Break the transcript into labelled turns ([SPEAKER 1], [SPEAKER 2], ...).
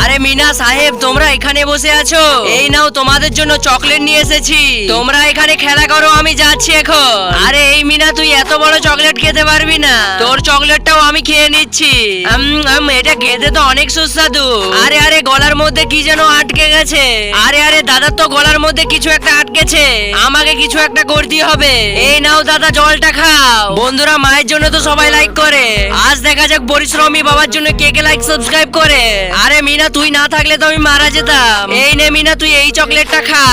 [SPEAKER 1] আরে মিনা সাহেব, তোমরা এখানে বসে আছো? এই নাও তোমাদের জন্য চকলেট নিয়ে এসেছি। তোমরা এখানে খেলা করো, আমি যাচ্ছি এখন। আরে এই মিনা, তুই এত বড় চকলেট খেতে পারবি না, তোর চকলেটটাও আমি খেয়ে নিচ্ছি। এটা খেতে তো অনেক সুস্বাদু। আরে আরে, গলার মধ্যে কি যেন আটকে গেছে। আরে আরে দাদা, তো গলার মধ্যে কিছু একটা আটকেছে, আমাকে কিছু একটা করতে হবে। এই নাও দাদা, জলটা খাও। বন্ধুরা, মায়ের জন্য তো সবাই লাইক করে, আজ দেখা যাক পরিশ্রমী বাবার জন্য কে কে লাইক সাবস্ক্রাইব করে। আরে মিনা, তুই না থাকলে তো আমি মারা যেতাম। এই নে মিনা, তুই এই চকলেটটা খা।